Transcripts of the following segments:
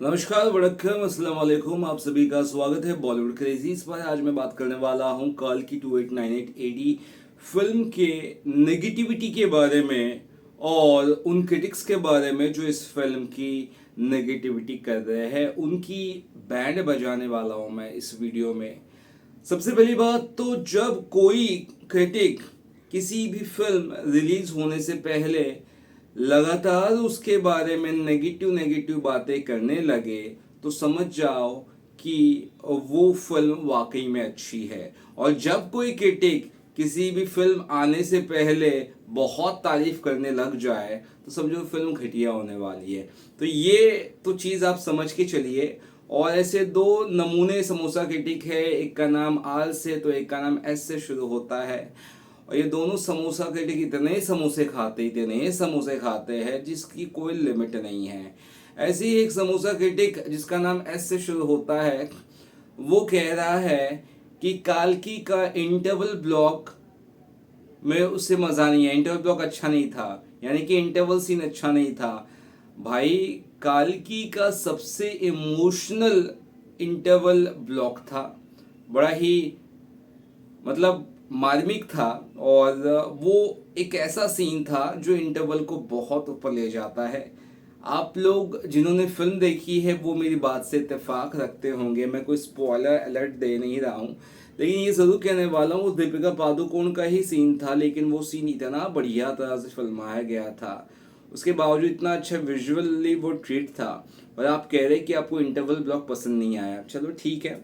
नमस्कार वड़क्कम अस्सलाम वालेकुम। आप सभी का स्वागत है बॉलीवुड क्रेजीज पर। आज मैं बात करने वाला हूं कल की 2898 एडी फिल्म के नेगेटिविटी के बारे में और उन क्रिटिक्स के बारे में जो इस फिल्म की नेगेटिविटी कर रहे हैं, उनकी बैंड बजाने वाला हूं मैं इस वीडियो में। सबसे पहली बात तो, जब कोई क्रिटिक किसी भी फिल्म रिलीज होने से पहले लगातार उसके बारे में नेगेटिव नेगेटिव बातें करने लगे तो समझ जाओ कि वो फिल्म वाकई में अच्छी है। और जब कोई क्रिटिक किसी भी फिल्म आने से पहले बहुत तारीफ करने लग जाए तो समझो फिल्म घटिया होने वाली है। तो ये तो चीज़ आप समझ के चलिए। और ऐसे दो नमूने समोसा क्रिटिक है, एक का नाम आर से तो एक का नाम एस से शुरू होता है। और ये दोनों समोसा क्रिटिक इतने समोसे खाते हैं जिसकी कोई लिमिट नहीं है। ऐसे ही एक समोसा क्रिटिक जिसका नाम एस से शुरू होता है, वो कह रहा है कि काल्की का इंटरवल ब्लॉक में उससे मज़ा नहीं है, इंटरवल ब्लॉक अच्छा नहीं था, यानी कि इंटरवल सीन अच्छा नहीं था। भाई, काल्की का सबसे इमोशनल इंटरवल ब्लॉक था, बड़ा ही मतलब मार्मिक था। और वो एक ऐसा सीन था जो इंटरवल को बहुत ऊपर ले जाता है। आप लोग जिन्होंने फिल्म देखी है वो मेरी बात से इत्तेफाक रखते होंगे। मैं कोई स्पॉइलर अलर्ट दे नहीं रहा हूँ, लेकिन ये ज़रूर कहने वाला हूँ, वो दीपिका पादुकोण का ही सीन था, लेकिन वो सीन इतना बढ़िया तरह से फिल्माया गया था, उसके बावजूद इतना अच्छा विजुअली वो ट्रीट था। और आप कह रहे कि आपको इंटरवल ब्लॉक पसंद नहीं आया, चलो ठीक है।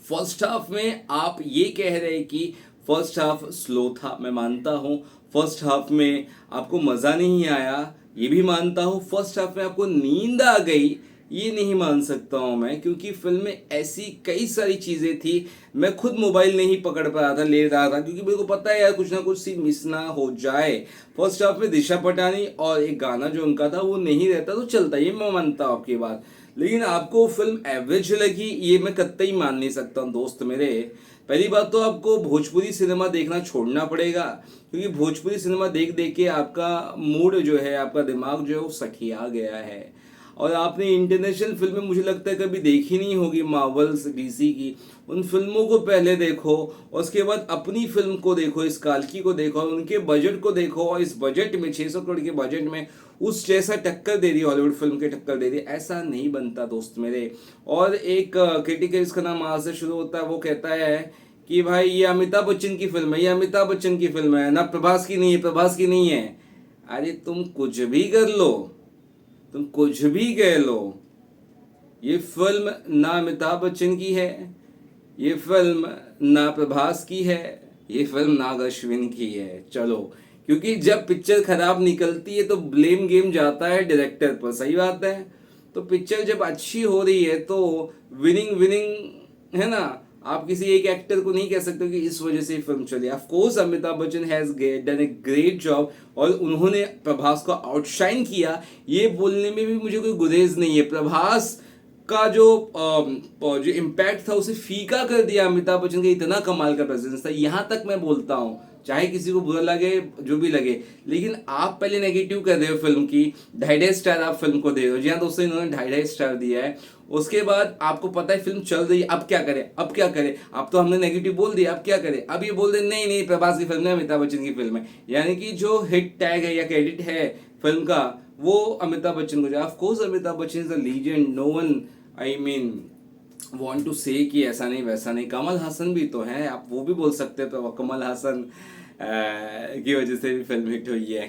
फर्स्ट हाफ में आप ये कह रहे कि फर्स्ट हाफ स्लो था, मैं मानता हूँ। फर्स्ट हाफ में आपको मज़ा नहीं आया, ये भी मानता हूँ। फर्स्ट हाफ में आपको नींद आ गई, ये नहीं मान सकता हूँ मैं, क्योंकि फिल्म में ऐसी कई सारी चीज़ें थी। मैं खुद मोबाइल नहीं पकड़ पा रहा था, ले रहा था, क्योंकि मेरे को पता है यार कुछ ना कुछ सीन मिस ना हो जाए। फर्स्ट हाफ में दिशा पटानी और एक गाना जो उनका था वो नहीं रहता तो चलता, ये मैं मानता हूँ आपकी बात। लेकिन आपको फिल्म एवरेज लगी, ये मैं कतई मान नहीं सकता हूँ दोस्त मेरे। पहली बात तो आपको भोजपुरी सिनेमा देखना छोड़ना पड़ेगा, क्योंकि भोजपुरी सिनेमा देख देख के आपका मूड जो है, आपका दिमाग जो है वो सठिया गया है। और आपने इंटरनेशनल फिल्में मुझे लगता है कभी देखी नहीं होगी, मार्वल्स डीसी की। उन फिल्मों को पहले देखो और उसके बाद अपनी फिल्म को देखो, इस काल्की को देखो, उनके बजट को देखो। और इस बजट में 600 करोड़ के बजट में उस जैसा टक्कर दे रही है, हॉलीवुड फिल्म के टक्कर दे रही है, ऐसा नहीं बनता दोस्त मेरे। और एक क्रिटिक है जिसका नाम आज से शुरू होता है, वो कहता है कि भाई ये अमिताभ बच्चन की फिल्म है, ये अमिताभ बच्चन की फिल्म है ना, प्रभास की नहीं है, प्रभास की नहीं है। अरे तुम कुछ भी कर लो, तुम कुछ भी कह लो, ये फिल्म ना अमिताभ बच्चन की है, ये फिल्म ना प्रभास की है, ये फिल्म नाग अश्विन की है। चलो, क्योंकि जब पिक्चर खराब निकलती है तो ब्लेम गेम जाता है डायरेक्टर पर, सही बात है। तो पिक्चर जब अच्छी हो रही है तो विनिंग विनिंग है ना। आप किसी एक एक्टर को नहीं कह सकते कि इस वजह से फिल्म चली। Of course Amitabh Bachchan has done a great job और उन्होंने प्रभास को आउटशाइन किया, ये बोलने में भी मुझे कोई गुरेज नहीं है। प्रभास का जो इम्पैक्ट था उसे फीका कर दिया अमिताभ बच्चन का, इतना कमाल का प्रेजेंस था। यहाँ तक मैं बोलता हूँ, चाहे किसी को बुरा लगे जो भी लगे, लेकिन आप पहले नेगेटिव कर रहे हो फिल्म की, 2.5 स्टार आप फिल्म को दे रहे हो। जी हाँ दोस्तों, इन्होंने 2.5 स्टार दिया है। उसके बाद आपको पता है फिल्म चल रही है, अब क्या करें, अब क्या करें, अब तो हमने नेगेटिव बोल दिया, अब क्या करें। अब ये बोल रहे नहीं नहीं प्रभास की फिल्म है, अमिताभ बच्चन की फिल्म है, यानी कि जो हिट टैग है या क्रेडिट है फिल्म का वो अमिताभ बच्चन को जाए। Of course Amitabh Bachchan is a legend, no one I mean want to say कि ऐसा नहीं वैसा नहीं। कमल हासन भी तो हैं, आप वो भी बोल सकते हैं, तो कमल हासन की वजह से भी फिल्म हिट हुई है।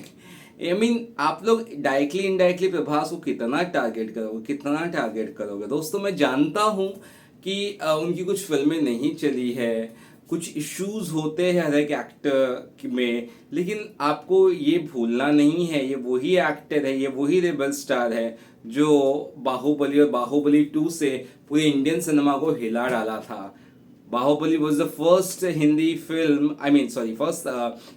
आई मीन आप लोग डायरेक्टली इनडायरेक्टली प्रभास को कितना टारगेट करोगे, कितना टारगेट करोगे। दोस्तों मैं जानता हूँ कि उनकी कुछ फिल्में नहीं चली है, कुछ इश्यूज होते हैं हर एक एक्टर में, लेकिन आपको ये भूलना नहीं है ये वही एक्टर है, ये वही रेबल स्टार है जो बाहुबली और बाहुबली 2 से पूरे इंडियन सिनेमा को हिला डाला था। Baahubali was the first Hindi film, I mean sorry, first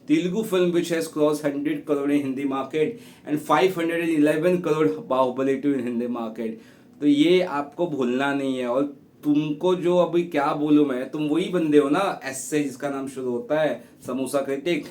Telugu film which has cross 100 crore in Hindi market and 511 crore Baahubali 2 in Hindi market. तो ये आपको भूलना नहीं है। और तुमको जो अभी क्या बोलूँ मैं, तुम वही बंदे हो ना एस से जिसका नाम शुरू होता है, समोसा क्रिटिक।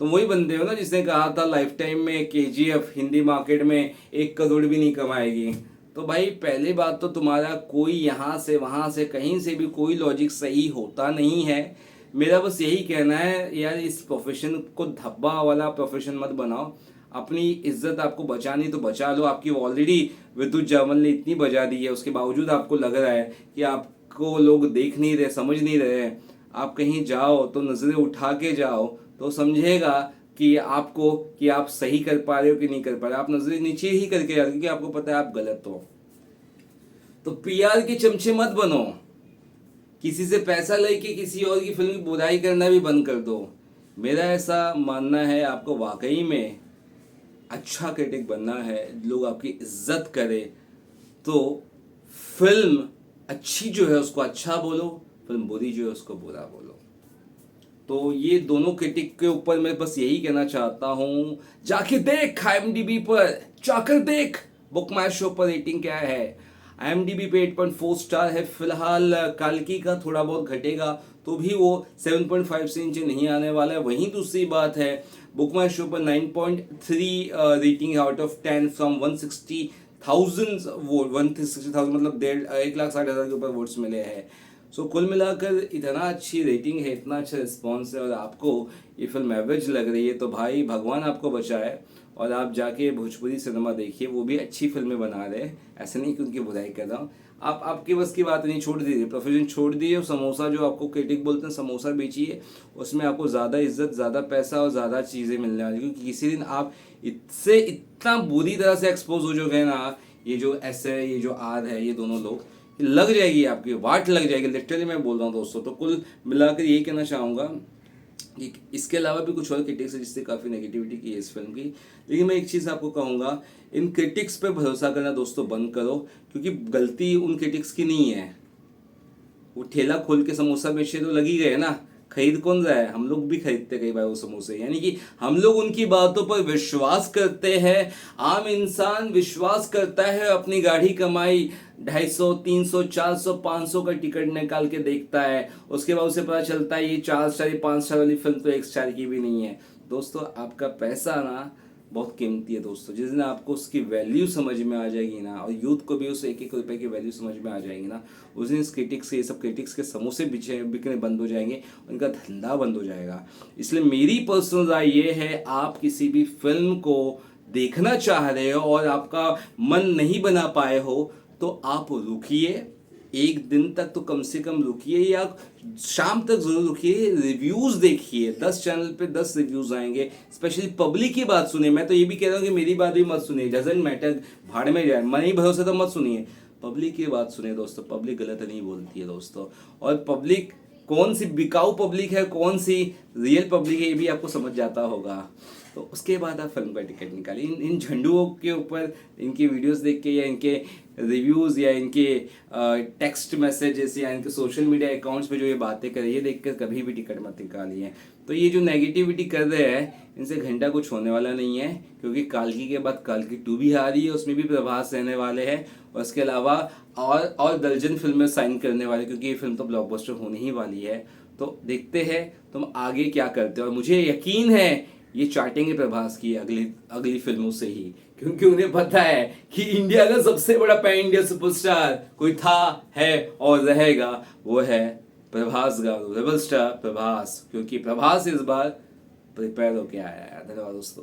तुम वही बंदे हो ना जिसने कहा था लाइफ टाइम में केजीएफ हिंदी मार्केट में 1 करोड़ भी नहीं कमाएगी। तो भाई पहली बात तो तुम्हारा कोई यहाँ से वहाँ से कहीं से भी कोई लॉजिक सही होता नहीं है। मेरा बस यही कहना है यार, इस प्रोफेशन को धब्बा वाला प्रोफेशन मत बनाओ। अपनी इज्जत आपको बचानी तो बचा लो। आपकी ऑलरेडी विद्युत जामल ने इतनी बजा दी है, उसके बावजूद आपको लग रहा है कि आपको लोग देख नहीं रहे, समझ नहीं रहे। आप कहीं जाओ तो नजरें उठा के जाओ तो समझेगा कि आपको कि आप सही कर पा रहे हो कि नहीं कर पा रहे। आप नजरें नीचे ही करके जाओ क्योंकि आपको पता है आप गलत हो। तो पीआर के चमचे मत बनो। किसी से पैसा लेके किसी और की फिल्म की बुराई करना भी बंद कर दो। मेरा ऐसा मानना है, आपको वाकई में अच्छा क्रिटिक बनना है, लोग आपकी इज्जत करे, तो फिल्म अच्छी जो है उसको अच्छा बोलो, फिल्म बुरी जो है उसको बुरा बोलो। तो ये दोनों क्रिटिक के ऊपर मैं बस यही कहना चाहता हूँ, जाके देख IMDb पर, जाकर देख बुक माई शो पर रेटिंग क्या है। IMDb पे 8.4 स्टार है फिलहाल। काल्की का थोड़ा बहुत घटेगा तो भी वो 7.5 से नीचे नहीं आने वाला है। वहीं दूसरी बात है, बुक माई शो पर 9.3 rating out of 10 from 160,000 vote. 160,000 मतलब 1,60,000 के ऊपर वोट्स मिले हैं। सो कुल मिलाकर इतना अच्छी रेटिंग है, इतना अच्छा रिस्पॉन्स है, और आपको ये फिल्म एवरेज लग रही है, तो भाई भगवान आपको बचाए। और आप जाके भोजपुरी सिनेमा देखिए, वो भी अच्छी फिल्में बना रहे हैं। ऐसे नहीं कि उनकी बुराई कर रहा हूँ। आप आपके बस की बात नहीं, छोड़ दीजिए प्रोफेशन, छोड़ दीजिए। और समोसा जो आपको क्रिटिक बोलते हैं, समोसा बेचिए, उसमें आपको ज़्यादा इज्जत, ज़्यादा पैसा और ज़्यादा चीज़ें मिलने वाली। क्योंकि किसी दिन आप इससे इतना बुरी तरह से एक्सपोज हो जाओगे ना, ये जो एस है, ये जो आर है, ये दोनों लोग, लग जाएगी आपकी वाट, लग जाएगी लिटरली। मैं बोल रहा हूँ दोस्तों। तो कुल मिलाकर यही कहना चाहूँगा कि इसके अलावा भी कुछ और क्रिटिक्स है जिससे काफ़ी नेगेटिविटी की है इस फिल्म की। लेकिन मैं एक चीज़ आपको कहूँगा, इन क्रिटिक्स पे भरोसा करना दोस्तों बंद करो, क्योंकि गलती उन क्रिटिक्स की नहीं है। वो ठेला खोल के समोसा बेचे तो लगी गए ना, खरीद कौन रहा है? हम लोग भी खरीदते कई बार वो समोसे। यानी कि हम लोग उनकी बातों पर विश्वास करते हैं। आम इंसान विश्वास करता है, अपनी गाड़ी कमाई 250, 300, 400, 500 का टिकट निकाल के देखता है। उसके बाद उसे पता चलता है ये 4 स्टार 5 स्टार वाली फिल्म तो 1 स्टार की भी नहीं है। दोस्तों आपका पैसा ना बहुत कीमती है दोस्तों। जिस दिन आपको उसकी वैल्यू समझ में आ जाएगी ना, और यूथ को भी उस 1-1 रुपए की वैल्यू समझ में आ जाएगी ना, उस दिन इस क्रिटिक्स, ये सब क्रिटिक्स के समोसे बिकने बंद हो जाएंगे, उनका धंधा बंद हो जाएगा। इसलिए मेरी पर्सनल राय ये है, आप किसी भी फिल्म को देखना चाह रहे हो और आपका मन नहीं बना पाए हो, तो आप रुकिए, एक दिन तक तो कम से कम रुकिए, या शाम तक जरूर रुकिए, रिव्यूज देखिए। 10 चैनल पे 10 रिव्यूज आएंगे, स्पेशली पब्लिक की बात सुनिए। मैं तो ये भी कह रहा हूँ कि मेरी बात भी मत सुनिए, डजेंट मैटर, भाड़ में जाए, मन ही भरोसे तो मत सुनिए, पब्लिक की बात सुनिए दोस्तों। पब्लिक गलत नहीं बोलती है दोस्तों। और पब्लिक कौन सी बिकाऊ पब्लिक है, कौन सी रियल पब्लिक है, ये भी आपको समझ जाता होगा। तो उसके बाद आप फिल्म का टिकट निकालिए। इन झंडुओं के ऊपर इनकी वीडियोस देख के, या इनके रिव्यूज़, या इनके टेक्स्ट मैसेजेस, या इनके सोशल मीडिया अकाउंट्स पे जो ये बातें कर रही है, देख कर कभी भी टिकट मत निकालिए। तो ये जो नेगेटिविटी कर रहे हैं, इनसे घंटा कुछ होने वाला नहीं है, क्योंकि काल्की के बाद काल्की 2 भी आ रही है, उसमें भी प्रभास रहने वाले हैं। और इसके अलावा और दर्जन फिल्में साइन करने वाले, क्योंकि ये फिल्म तो ब्लॉकबस्टर होने ही वाली है। तो देखते हैं तुम आगे क्या करते हो। और मुझे यकीन है ये चाटेंगे प्रभास की अगली फिल्मों से ही, क्योंकि उन्हें पता है कि इंडिया का सबसे बड़ा पैन इंडिया सुपरस्टार कोई था, है और रहेगा, वो है प्रभास गारू, रेबल स्टार प्रभास। क्योंकि प्रभास इस बार प्रिपेयर होके आया है। धन्यवाद दोस्तों।